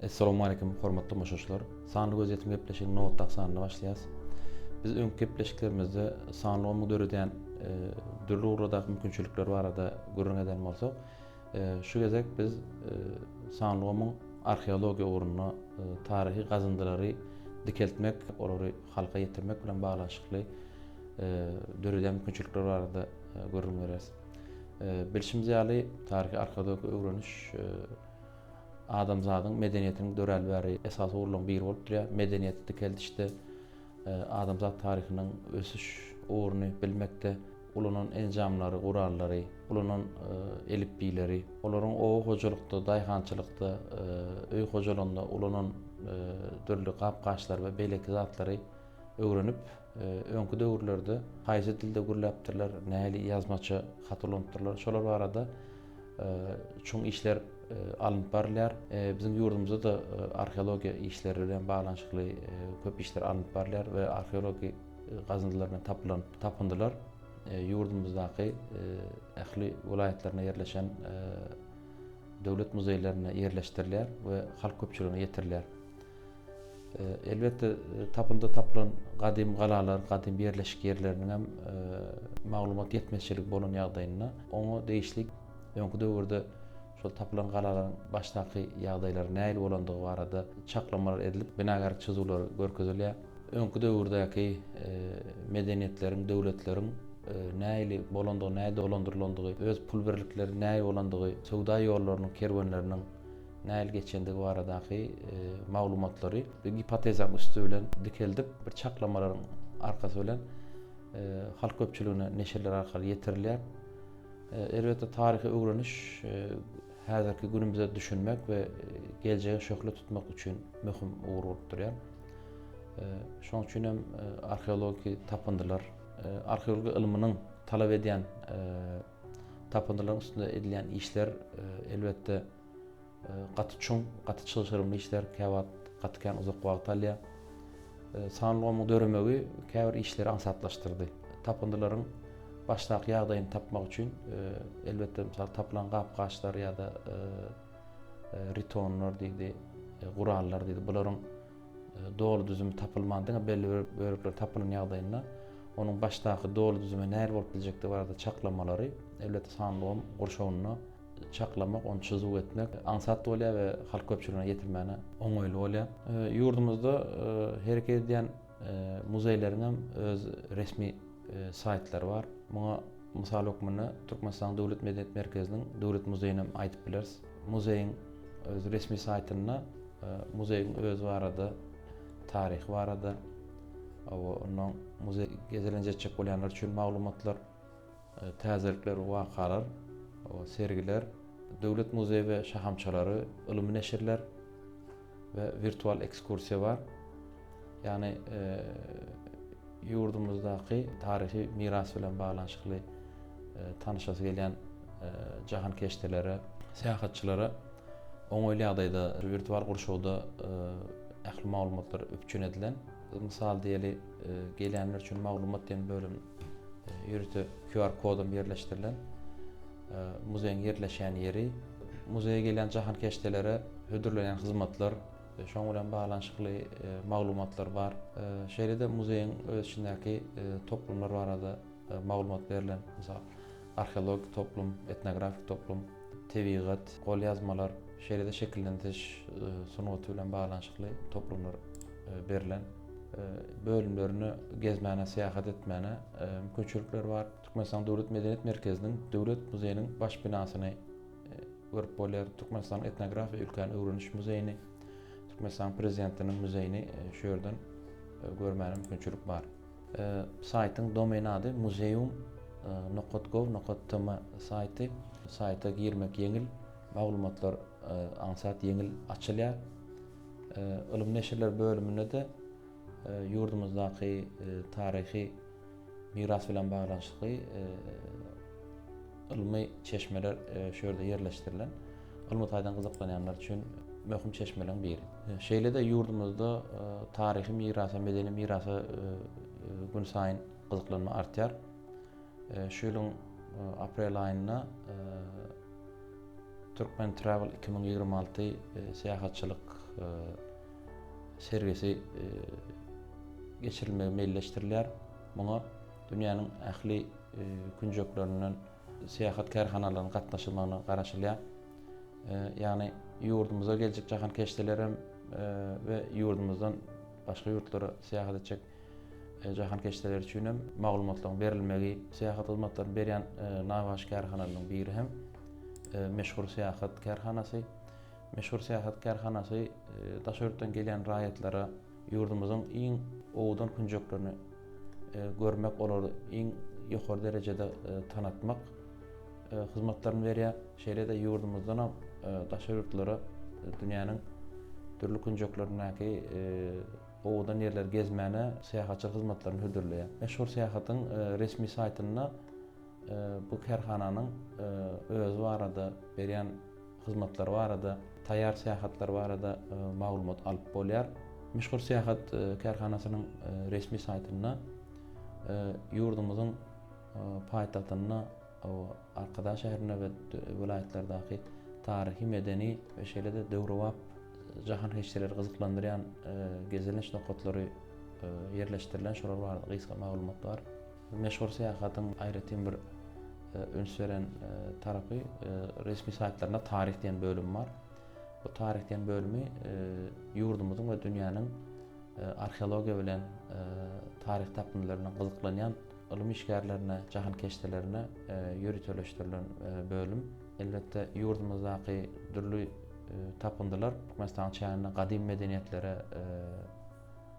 Assalamu alaykum hormatly tamaşaçylar. Sanly göz ýetim gepleşigiň nowatda sanly başlaýas. Biz öňki gepleşiklerimizde sanlygymy döredýän dürli uradaky mümkinçilikler barada görüň eden bolsak, şu gezek biz sanlygymyň arheologiýa ugruna taryhy gazındylary dikeltmek, olary halka ýetirmek bilen baglanşykly döredýän mümkinçilikler barada görüň berýäs. Bilşimiz ýaly taryhy arheologik öwreniş adamzadyň medeniýetiniň dörelbäri esas urulan biri bolup durýar. Medeniýeti dikeltişde adamzat taryhynyň ösüş uğruny bilmekde, ulanyň enjamlary, gurallary, ulanyň elipbileri, olaryň owa hojalykda, daýhançylykda, öý hojalygynda ulanyň dörli gapgaçlar we beleki zatlary öwrenip, öňkü döwürlerde haýsy dilde gürläpdirler, näli ýazmaça hatyrlandypdyrlar. Şolar barada çoň işler alınıp barylýar. Bizim ýurdumyzda da arheologiýa işleri bilen baglanşykly köp işler alınıp barylýar we arheologi gazyndylar bilen tapyndylar. Ýurdumyzdaky ähli vilayetlerine ýerleşen döwlet muzeýlerine ýerleşdirilýär we halk köpçüligine ýetirilýär. Elbetde tapynda tapylan gadim galalar, gadim ýerleşik ýerleriniň hem maglumat ýetmezçilik bolan ýagdaýynda oňa değişlik öňkü döwürde şol tapylan galalaryň başdaky ýagdaýlary näil bolandygy barada çaklamalar edilip, binagar çyzywlar görkezilýär. Öňkü döwürdäki medeniýetleriň, döwletleriň näili bolandygy, näde bolandyrlandygy, öz pul birlikleri näil bolandygy, sowda ýollarynyň, kerwenleriniň näil geçendigi baradaky maglumatlary hipotezaň üstü bilen dikeldip, bir çaklamalaryň arkasy bilen halk köpçüligine neşirler arkaly ýetirilýär. Elbetde taryhy öwreniş häzirki günümizde düşünmek we geljege şöhle tutmak üçin möhüm ugur bolup durýar. Şoň üçin hem arheologi tapyndylar, arheologiýa ilminiň talap edýän tapyndylaryň üstünde edilýän işler elbetde gaty çoň, gaty çylşyrymly işler, käwat gatykän uzak wagt alýar. Sanlygymyň döremegi käbir işleri ansatlaşdyrdy. Tapyndylaryň başdaky ýagdaýyny tapmak üçin elbetde misal tapylan gapgaçlar ýa-da ritonlar diýdi, gurallar diýdi. Bularyň dogry düzümi tapylmandyga belli bölükler tapylan ýagdaýynda onuň başdaky dogry düzüme näil bolup biljekdi barada çaklamalary elbetde sanlygym gurşawyna çaklamak, onu çyzyp etmek ansat bolýar we halk köpçüligine ýetirmäne oňoýly bolýar. Ýurdumyzda hereket edýän muzeýleriň hem öz resmi saytlary bar. Muňa mysal okmyny Türkmenistan Döwlet Medeniýet Merkeziniň Döwlet muzeýine aýdyp bileris. Muzeýiň öz resmi saytyna muzeýiň öz barada, taryhy barada, onuň muzeý gezilenjek bolýanlar üçin maglumatlar, täzelikler, wakalar, sergiler, döwlet muzeý we şahamçalary, ulumy neşirler we virtual ekskursiýa bar. Ýani ýurdumyzdaky taryhy miras bilen baglanşykly tanışasy gelýän jahan keştelere, seýahatçylara oňoýly ýagdaýda virtual gurşawda ähli maglumatlar öpçün edilen. Mysal diýeli gelýänler üçin maglumat diýen bölüm ýürüte QR kodum ýerleşdirilen muzeýiň ýerleşýän ýeri, muzeýe gelýän jahan keştelere hödürlenen hyzmatlar, şoň bilen baglanşykly maglumatlar bar. Şeýle-de muzeýiň öz içindäki toplumlar barada maglumat berilen, mysal arheologik toplum, etnografik toplum, tebigat, gol ýazmalar, şeýle-de şekillendiriş sunugaty bilen baglanşykly toplumlar berilen bölümlerini gezmäne, seýahat etmäne mümkinçilikler bar. Türkmenistan Döwlet Medeniýet Merkeziniň Döwlet muzeýiniň baş binasyny görüp bolýar. Türkmenistan Etnografiýa ülkän öwreniş muzeýini, Türkmenistan prezidentiniň muzeýini şu ýerden görmäne mümkinçilik bar. Saytyň domain ady muzeum.gov.tm saýty. Saýta girmek ýeňil, maglumatlar ansat ýeňil açylýar. Ilm neşirler bölüminde de ýurdumyzdaky taryhy miras bilen baglanşykly ilmi çeşmeler şu ýerde ýerleşdirilen. Ilmi taýdan gyzyklanýanlar üçin möhüm çeşmelerin biri. Şeýle-de ýurdumyzda taryhy mirasa, medeni mirasa gün saýyn gyzyklanma artýar. Şu ýylyň aprel aýynda Türkmen Travel 2026 seýahatçylyk sergisi geçirilmeye meylleştirilýär. Muňa dünýäniň ähli künjekleriniň seýahat kärhanalarynyň gatnaşylmagyna garaşylýar. Ýagny ýurdumyza geljek jahan keşdelerem we ýurdumyzdan başga ýurtlara seýahat etjek jahan keşdeler üçin hem maglumatlaryň berilmegi, seýahat hyzmatlaryny berýän nawaş kärhanalarynyň biri hem meşhur seýahat kärhanasy. Meşhur seýahat kärhanasy daşörtden gelýän raýatlara ýurdumyzyň iň owdan künjeklerini görmek, olary iň ýokary derejede tanatmak hyzmatlaryny berýär. Şeýle-de ýurdumyzdan hem daşörtlara dünýäniň türlü künjeklerindäki owdan ýerler gezmäne seýahatçylyk hyzmatlaryny hödürleýär. Meşhur seýahatyň resmi saýtyna bu kärhananyň özü barada berýän hyzmatlary barada, taýýar seýahatlar barada maglumat alyp bolýar. Meşhur seýahat kärhanasynyň resmi saýtyna ýurdumyzyň paýtagtyna, Arkada şäherine we vilayetlerdaky tarihi, medeni we şeýle-de döwrewap jahan keşdeleri gyzyklandyrýan gezilenç nokatlary yerleşdirilen şolar barada gysga maglumat bar. Meşhur seýahatyň aýratyn bir öns beren tarapy resmi saýtlaryna tarih diýen bölüm bar. Bu tarih diýen bölümi ýurdumyzyň we dünýäniň arheologiýa bilen tarih tapynlaryna gyzyklanýan ilim işgärlerine, jahan keşdelerine ýöriteleşdirilen bölüm. Elbetde ýurdumyzdaky türlü tapındylar, Türkmenistan şäherine gadim medeniýetlere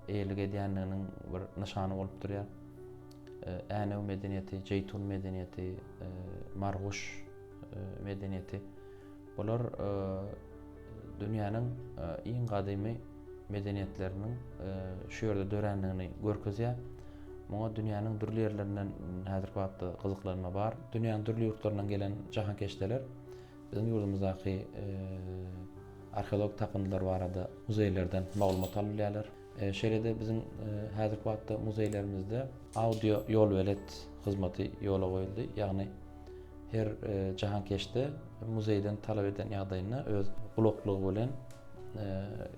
eýilik edýänliginiň bir nyşany bolup durýar. Änew medeniýeti, Jeytun medeniýeti, Marguş medeniýeti. Bular dünýäniň iň gadymy medeniýetleriniň şu ýerde dörenligini görkezýär. Muňa dünýäniň türlü ýerlerinden häzirki wagtda gyzyklanma bar. Dünýäniň türlü ýurtlaryndan gelen jahan keşdeler bizim ýurdumyzdaky arheolog tapındylar barada muzeýlerden maglumat alýarlar. Şeýle-de bizim häzirki wagtda muzeýlerimizde audio ýol welet hyzmaty ýola goýuldy. Ýagny her jahan keşde muzeýden talap eden ýagdaýyna öz bloklugy bilen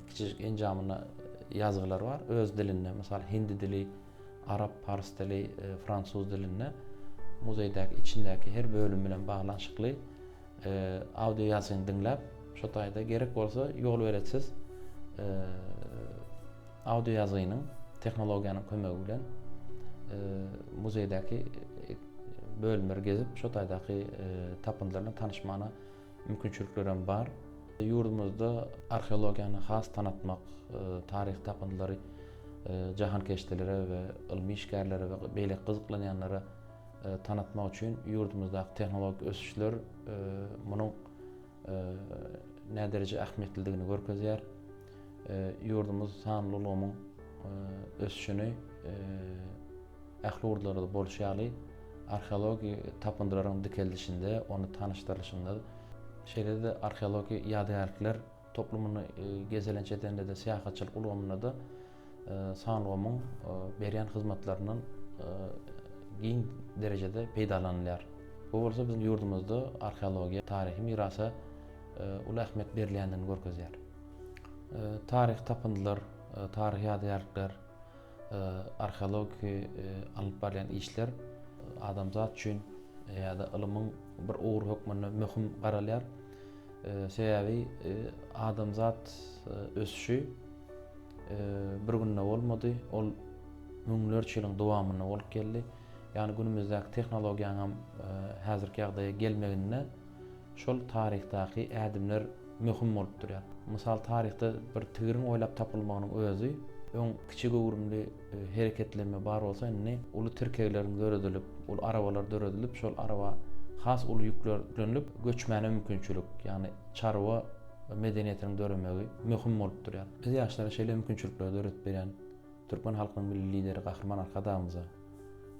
kiçik enjamyna ýazgylar bar. Öz dilinde, mesela hindi dili, Arap, Fars dili, Fransuz dilinde muzeýdäki içindäki her bölüm bilen baglanşykly audio ýazyny dinläp, şo taýda gerek bolsa ýol weretsiz audio ýazynyň tehnologiýanyň kömegi bilen muzeýdäki bölümleri gezip şo taýdaky tapyndylarla tanışmana mümkinçilikleri bar. Ýurdumyzda arheologiýany has tanatmak, tarih tapyndylary jahan keşdeleri we ilmi işgärleri we beýlek gyzyklanýanlara tanatmak üçin ýurdumyzdaky tehnologik ösüşler munyň näderece ähmiýetliligini görkezýär. Ýurdumyz sanly ulgamyň ösüşini ähli urdlarda bolşýaly arheologiýa tapyndylaryň dikeldişinde, onu tanışdyrylışynda, şeýle-de arheologiýa ýadygärlikler toplumyny gezelenç edende de seýahatçylyk ulgamyna da sanly ulgamyň berýän hyzmatlarynyň giň derejede peýdalanýar. Bu bolsa bizim ýurdumyzda arheologiýa, tarihi mirasa uly ähmiýet berilýändigini görkezýär. Tarih tapyndylar, tarih ýadygärlikler, arheologi alyp barýan işler adamzat üçin ýa-da ilimiň bir owur hökmüne möhüm garalýar. Sebäbi adamzat ösüşi bir günde bolmady, ol müňlerçe ýylyň dowamyna bolup geldi. Ýani günümüzdäki tehnologiýanyň hem häzirki ýagdaýa gelmegine şol tarihdaky ädimler möhüm bolup durýar. Mysal tarihde bir tigiriň oýlap tapylmagynyň özü öň kiçik öwrümli hereketlenme bar bolsa, indi uly tirkegleriň döredilip, ul arabalar döredilip, şol araba has uly ýükler yüklenilip göçmäne mümkinçilik, ýani çarwa medeniýetiniň döremegi möhüm bolup durýar. Biz ýaşlara şeýle mümkinçilikler döretip berýän Türkmen halkynyň milli lideri Gahrman Arkadağymyza,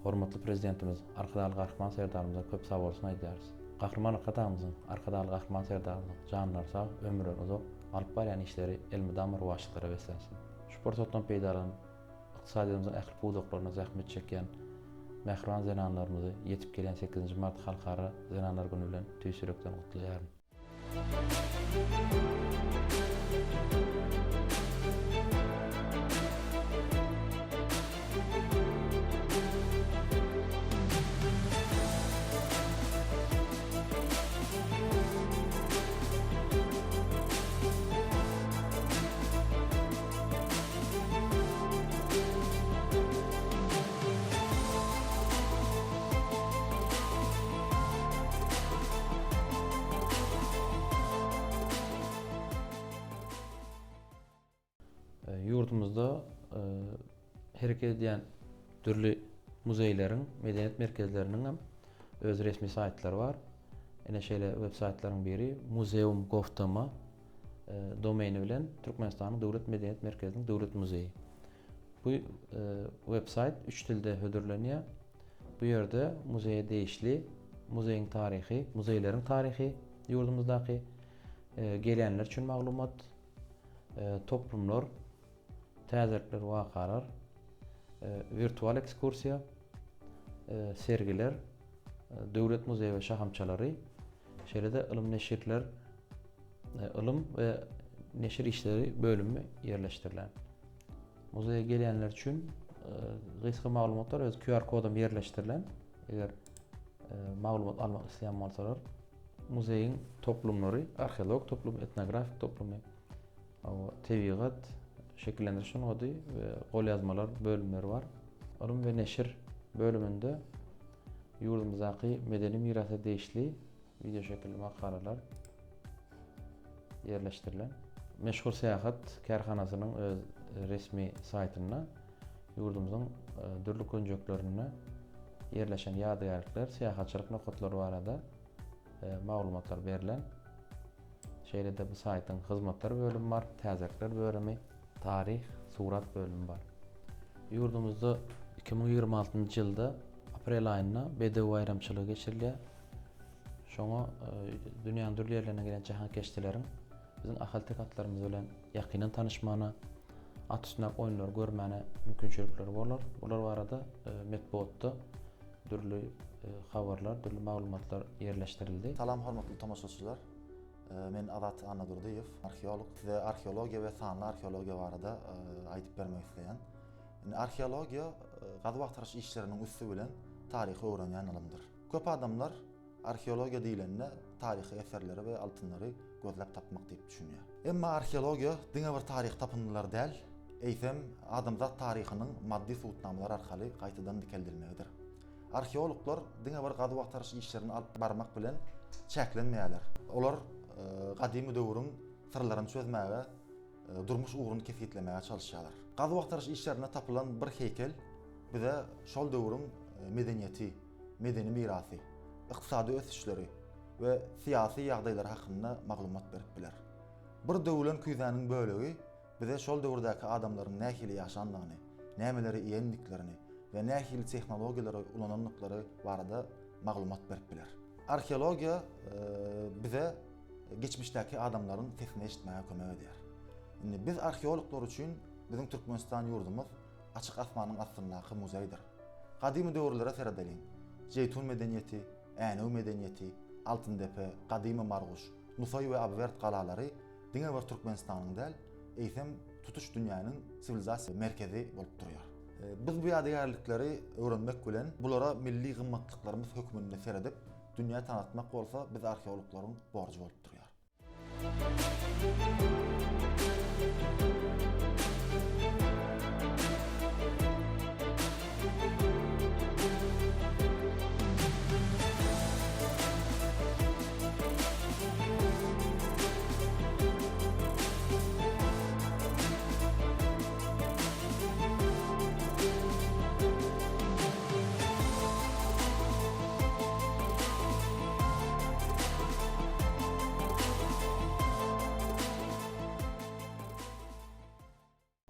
hormatly prezidentimiz Arkadaly Gahrman Serdarymyza köp sag bolsun aýdýarys. Gahrman Arkadağymyzyň, Arkadaly Gahrman Serdarymyzyň janlary sag, ömürleri uzak, alyp barýan işleri elmydam rowajlyklara weslensin. Şu fursatdan peýdalan ykdysadymyzyň ähli puwdaklaryna zähmet çekýän mähruman zenanlarymyzy ýetip gelen 8-nji mart halkara zenanlar güni bilen tüýsürekden gutlaýaryn. Yurdumuzda hereket eden türlü muzeylerin, medeniyet merkezlerinin hem öz resmi saytları var. Ene şeýle web saytlaryň biri muzeum.gov.tm domaini bilen Türkmenistanyň Döwlet Medeniyet Merkeziniň Döwlet Muzeyi. Bu web sayt 3 tilde hödürlenýär. Bu ýerde muzeýe değişli, muzeyiň tarihi, muzeýleriň tarihi, ýurdumyzdaky gelýänler üçin maglumat, toplumlar, täzelikler, wakalar, virtual ekskursiya, sergiler, döwlet muzeyi we şahamçalary, şeýle-de ilim neşirler, ilim we neşir işleri bölümi ýerleşdirilen. Muzeýe gelýänler üçin gysga maglumatlar öz QR kodam ýerleşdirilen. Eger maglumat almak isleýän bolsalar, muzeyiň toplumlary, arheolog toplum, etnografik toplumy, tebigat şekillendirişin ody we gol ýazmalar bölümleri var. Ilim we neşir bölümünde ýurdumyzdaky medeni mirasa değişli video şekilli makalalar ýerleşdirilen. Meşhur seýahat karhanasynyň öz resmi saytyna ýurdumyzyň dürli könjeklerine ýerleşen ýadygarlyklar, seýahatçylyk nokatlary barada maglumatlar berilen. Şeýle-de bu saytyň hyzmatlar bölümi bar, täzelikler bölümi, tarih, surat bölümi bar. Ýurdumyzda 2026-njy ýylda aprel aýyna bedew bayramçylygy geçirilýär. Şoňa dünýäniň dürli ýerlerinden gelen jahankeşleriň bizim ahal tekatlarymyz bilen ýakynan tanışmana, at üstüne oýunlar görmäne mümkinçilikleri bolar. Bular barada metbuatda dürli habarlar, dürli maglumatlar ýerleşdirildi. Salam hormatly tomoşaçylar. Men Azat Anadurdiýew, arheolog. Size arheologiýa we sanly arheologiýa barada aýdyp bermek isleýän. Arheologiýa gazy wagtyraş işleriniň üssü bilen taryhy öwrenýän ilmdir. Köp adamlar arheologiýa diýilende taryhy eserleri we altynlary gözläp tapmak diýip düşünýär. Emma arheologiýa diňe bir taryh tapyndylar däl, eýsem adamzat taryhynyň maddi suwutnamalary arkaly gaýtadan dikeldirmegidir. Arheologlar diňe bir gazy wagtyraş işlerini alyp barmak bilen çäklenmeýärler. Olar gadymy döwrüň sırlaryny çözmäge, durmuş uğruny kesitlemäge çalışýarlar. Gazy wagtyraş işlerine tapylan bir heykel bize şol döwrüň medeniýeti, medeni mirasy, ykdysady ösüşleri we syýasy ýagdaýlar hakynda maglumat berip biler. Bir döwlen küýzäniň bölegi bize şol döwrdaky adamlaryň nähili ýaşandygyny, nämeleri iýendiklerini we nähili tehnologiýalary ulananlyklary barada maglumat berip biler. Arheologiýa bize geçmişdäki adamlaryň sesini eşitmäge kömek edýär. Biz arheologlar üçin bizim Türkmenistan ýurdumyz açyk asmanyň astyndaky muzeydir. Gadymy döwürlere seredeliň. Jeytun medeniýeti, Änew medeniýeti, Altyndepe, gadymy Marguş, Nusay we Abwert galalary diňe bir Türkmenistanyň däl, eýsem tutuş dünýäniň sivilizasiýa merkezi bolup durýar. Biz bu ýadygarlykları öwrenmek bilen bulara milli gymmatlyklarymy hökmünde seredip dünya tanıtmak bolsa biz arheologlaryň borjy bolup durýar.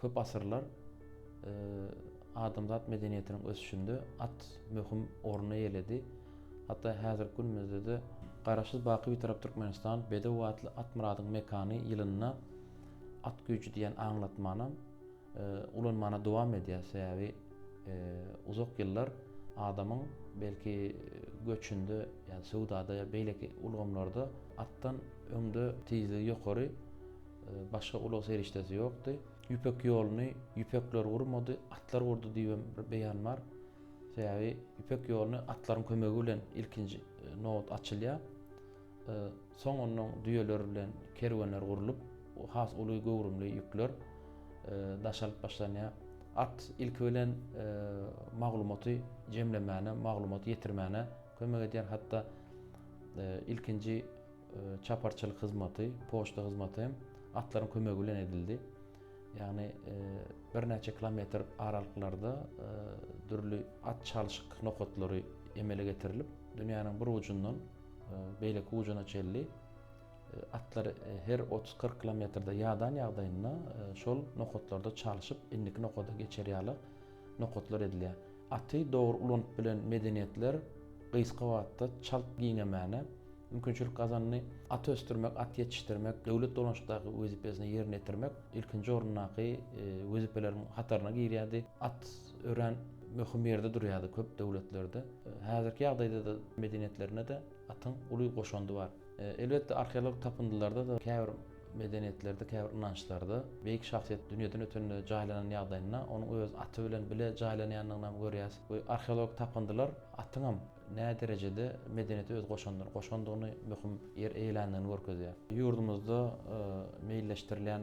Köp asyrlar adamzat medeniýetiniň ösüşinde at möhüm orny ýeledi. Hatda häzirki günümizde de garaşsyz baky bir tarap Türkmenistan bedew atly at muradyň mekany ýylyna at güýji diýen aňlatmana ulanmana dowam edýär. Sebäbi uzak ýyllar adamyň belki göçünde, ýani Suudada ýa beýleki ulgamlarda attan öňde tizligi ýokary başga ulak serişdesi ýokdy. Yüpek ýoluny yüpekler gurmady, atlar gurdy diýen bir beýan bar. Sebäbi yüpek ýoluny atlaryň kömegi bilen ilkinji nowat açylýar. Soňundan düýeler bilen kerwenler gurulup, has uly gowrumly ýükler daşalyp başlanýar. At ilki bilen maglumaty jemlemäne, maglumaty ýetirmäne kömek edýär. Hatda ilkinji çaparçylyk hyzmaty, poçta hyzmaty atlaryň kömegi bilen edildi. Yani bir neçe kilometr aralıklarda türlü at çalışık nokotlary emele getirilip dünyanın bir ucundan beýleki ucuna çelli atlar her 30-40 kilometrde ýağdan ýagdaýynda şol nokotlarda çalışyp indiki nokoda geçerýärlik nokotlar edilýär. Aty dogry ulanyp bilen medeniýetler gysga wagtda çalt giňemäne mümkinçilik gazanny at östürmek, at ýetişdirmek, döwlet dolanşykdaky wezipesini ýerine ýetirmek ilkinji orundaky wezipeleriň hatarına girýärdi. At ören möhüm ýerde durýardy köp döwletlerde. Häzirki ýagdaýda da medeniýetlerine de atyň uly goşandy bar. Elbetde arkeolog tapındylarda da käbir medeniýetlerde, käbir inançlarda beýik şahsiýet dünýeden ötende jaýlanan ýagdaýyna onuň öz aty bilen bile jaýlanýanlygyny görýäs. Bu arkeolog tapındylar atyňam nä derejede medeniýete öz goşandygyny möhüm ýer eýlendigini görkezýär. Ýurdumyzda meýilleşdirilen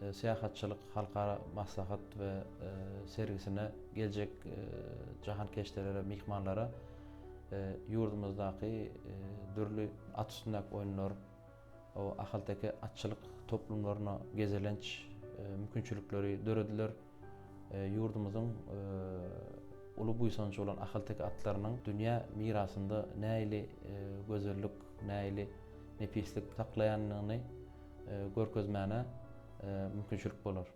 seýahatçylyk halkara maslahat we sergisine geljek jahan keşdelere, mihmanlara ýurdumyzdaky dürli at üstündäki oýunlar, o ahaldaki atçylyk toplumlaryna gezelenç mümkinçilikleri dörediler. Ýurdumyzyň uly buýsançy bolan ahaldaki atlarynyň dünýä mirasynda näili gözellik, näili nepeslik taklaýanlygyny görkezmäne mümkinçilik bolar.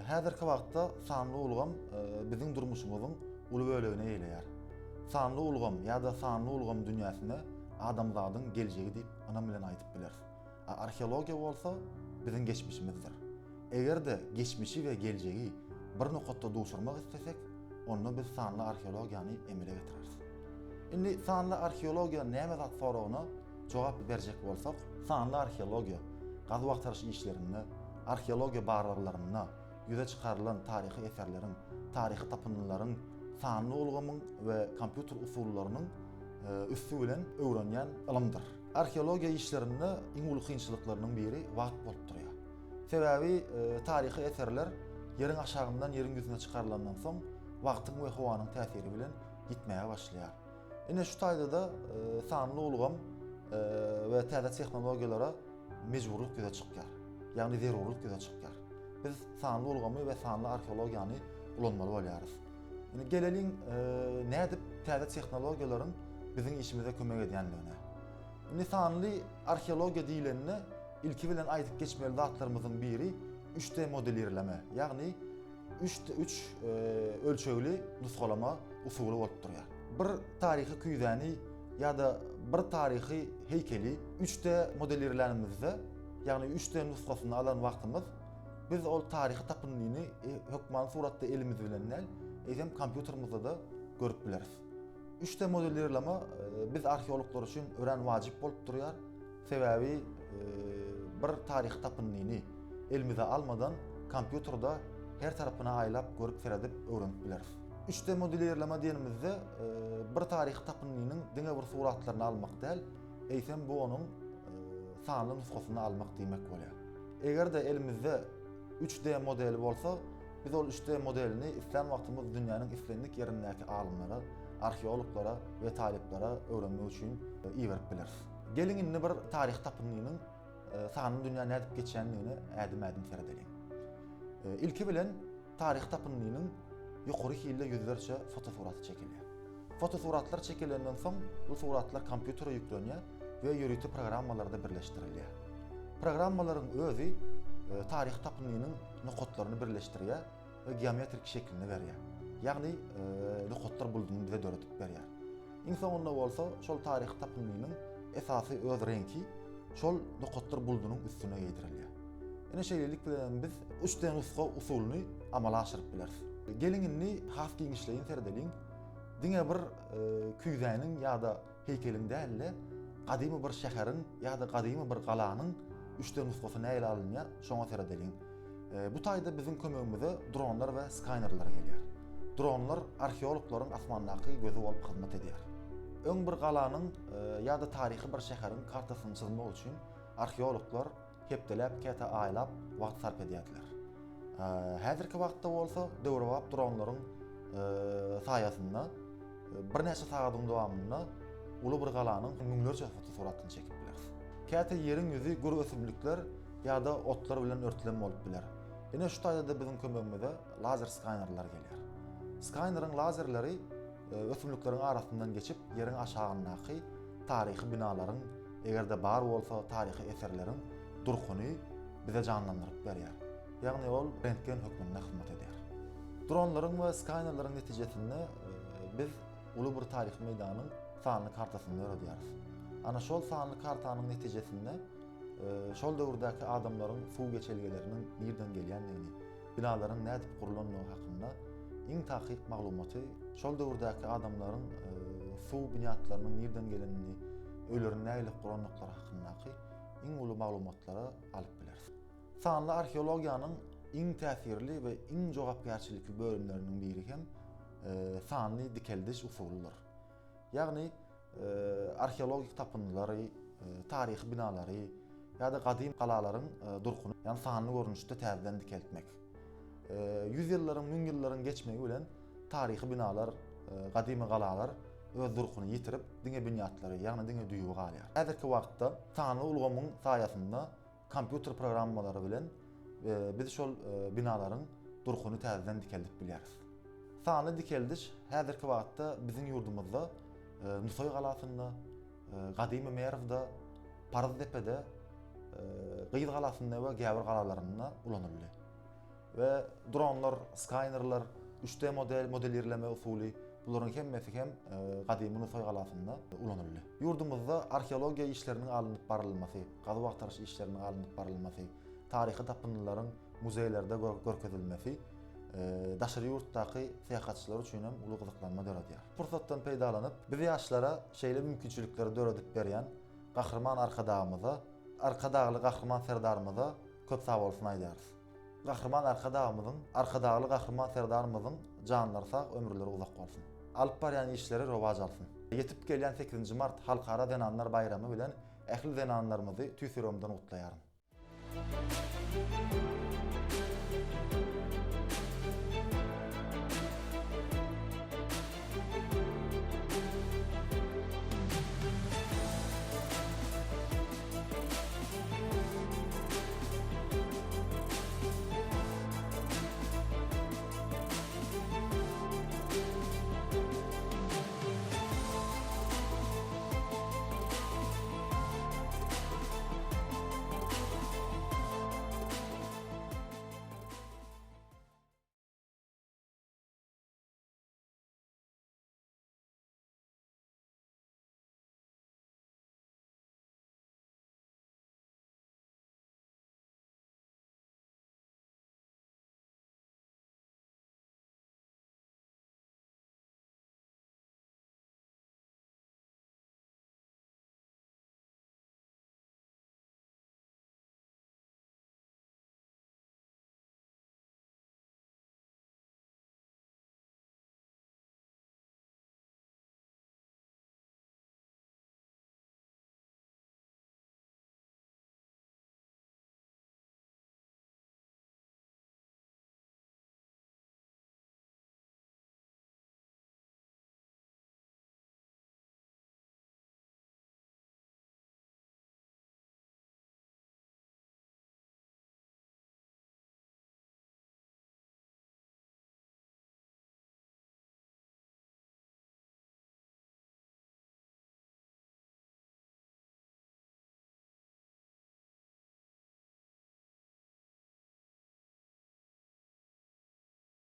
Häzirki wagtda sanly ulgam biziň durmuşymyzyň uly bölegine eýleýär. Sanly ulgam ýa-da sanly ulgam dünýäsine adamzadyň geljegi diýip anam bilen aýdyp bileris. Arkeologiýa bolsa biziň geçmişimizdir. Egerde geçmişi we geljegi bir nokatda duşurmak istesek, onu biz sanly arkeologiýany emele getireriz. Indi sanly arkeologiýa näme zat soragyna jogap berjek bolsak, sanly arkeologiýa gazy wagtaraş işlerini, arkeologiýa barlarlaryna ýüze çykarylan taryhy eserleriň, taryhy tapındylaryň sanly ulgamyň we kompýuter usullarynyň üstü bilen öwrenýän ilmdir. Arkeologiýa işlerinde iň uly kynçylyklarynyň biri wagt bolup durýar. Sebäbi taryhy eserler ýeriň aşagyndan ýeriň ýüzüne çykarylandan soň wagtyň we howanyň täsiri bilen gitmäge başlaýar. Ine şu taýda da sanly ulgam we täze tehnologiýalara mejburluk ýüze çykýar. Ýagny zerurluk ýüze çykýar. Biz sanly ulgamy we sanly arkeologiýany ulanmaly bolýarys. Ine geleliň nädip täze tehnologiýalaryň biziň işimize kömek edýänligine. Ine sanly arkeologiýa diýilende ilki bilen aýdyp geçmeli zatlarymyzyň biri 3D modelirleme, ýagny 3 ölçegli nusgalama usuly bolup durýar. Bir taryhy küýdäni ýa-da bir taryhy heykeli 3D modelirlenimizde, ýagny 3D nusgasyny alan wagtymyz biz ol taryhy tapyndygyny hökman suratda elimiz bilen eýsem kompýuterimizde da görüp bileris. 3D modellerleme biz arkeologlar üçin ören wajyp bolup durýar. Sebäbi bir taryhy tapyndygyny elimize almadan kompýuterda her tarapyna aýlap görüp seredip öwrenip bileris. 3D modellerleme diýenimizde bir taryhy tapyndygynyň diňe bir suratlaryny almak däl, eýsem bu onuň sanly nusgasyny almak diýmek bolýar. Egerde elimizde 3D modeli bolsa, biz ol 3D modelini islen wagtymyz dünýäniň islendik ýerindäki alymlara, arkeologlara we taliplara öwrenmek üçin iýerip bileris. Gelin indi bir taryhy tapyndygynyň sanly dünýä nädip geçenligini ädim seredelim. İlki bilen taryhy tapyndygynyň ýokary hilde ýüzlerçe fotosuraty çekilýär. Fotosuratlar çekilenden soň bu suratlar kompýutere ýüklenýär we ýönetim programmalarynda birleşdirilýär. Programmalaryň özü taryhy tapyndygynyň nokotlaryny birleşdirýär we geometrik şeklini berýär. Ýagny nokotlar bulduny bize döretip berýär. Insan onda bolsa şol taryhy tapyndygynyň esasy öz renki şol nokotlar buldunyň üstüne ýetirilýär. Ene şeýlelik bilen biz 3D nusga usulyny amala aşyryp bileris. Gelin indi has giňişleýin seredeliň diňe bir küýdäniň ýa-da heykeliň dälle gadymy bir şäherin ýa-da gadymy bir galanyň üçte nusgasy näle alınýar, şoňa seredeliň. Bu taýda bizim kömegimize dronlar we skanerler gelýär. Dronlar arheologlaryň asmandaky gözü bolup hyzmat edýär. Öň bir galanyň ýa-da taryhy bir şäherin kartasyny çizmek üçin arheologlar hepdeläp, käte aýlap wagt sarp edýärler. Häzirki wagtda bolsa döwrebap dronlaryň saýasynda bir näçe sagatyň dowamynda uly bir galanyň müňlerçe fotosuratyn çekip biler. Käte ýeriň ýüzi gur ösümlikler ýa-da otlar bilen örtülen bolup biler. Ene şu taýda bizim kömegimize lazer skanerler gelýär. Skaneryň lazerleri ösümlikleriň arasyndan geçip ýeriň aşagyndaky taryhy binalaryň, egerde bar bolsa taryhy eserleriň durkuny bize canlandyryp berýär. Ýagny ol rentgen hökmünde hyzmat edýär. Dronlaryň we skanerlaryň netijesinde biz uly bir taryh meýdanyň sanly kartasyny öredýäris. Ana şol sanly kartanyň netijesinde şol döwürdäki adamlaryň suw geçelgeleriniň nerden gelýändigini, binalaryň nädip gurulandygy hakynda iň tahyk maglumaty, şol döwürdäki adamlaryň suw binatlarynyň nerden gelenini, öýlerini näle guranlyklary hakyndaky iň uly maglumatlary alyp bilersiz. Sanly arheologiýanyň iň täsirli we iň jogapkärçilikli bölümleriniň biri hem sanly dikeldiş usulydyr. Ýagny arheologik tapynylary, taryhy binalary ýa-da gadim galalaryň durkuny, ýani sanly görnüşde täzeden dikeltmek. 100 ýyllaryň, 1000 ýyllaryň geçmegi bilen taryhy binalar, gadim galalar öz durkuny ýitirip diňe binýatlary, ýagny diňe düýüp galýar. Häzirki wagtda sanly ulgamyň saýasynda kompýuter programmalary bilen biz şol binalaryň durkuny täzeden dikeltip bilýäris. Sanly dikeldiş häzirki wagtda biziň ýurdumyzda Nusoy galasynda, Gadymy Merwda, Parazdepe'de, Gyýz galasynda we Gäbir galalarynda ulanyldy. We dronlar, skanerler, 3D modellerleme usuly bularyň hemmesi hem Gadymy Nusoy galasynda ulanyldy. Ýurdumyzda arheologiýa işleriniň alınıp barylmasy, gazy wagtaraş işleriniň alınıp barylmasy, taryhy tapynlaryň muzeylerde görkezilmesi daşary ýurtdaky seýahatçylar üçin hem uly gyzyklanma döredýär. Fursatdan peýdalanyp biz ýaşlara şeýle mümkinçilikleri döredip berýän gahrman arkadagly gahrman serdarymyza köp sag bolsun aýdýarys. Gahrman arkadagly gahrman serdarymyzyň janlary sag, ömürleri uzak bolsun. Alyp barýan işleri rowaj alsyn. Ýetip gelýän 8-nji mart halkara denanlar bayramy bilen ähli denanlarymyzy tüýsürümden gutlaýaryn.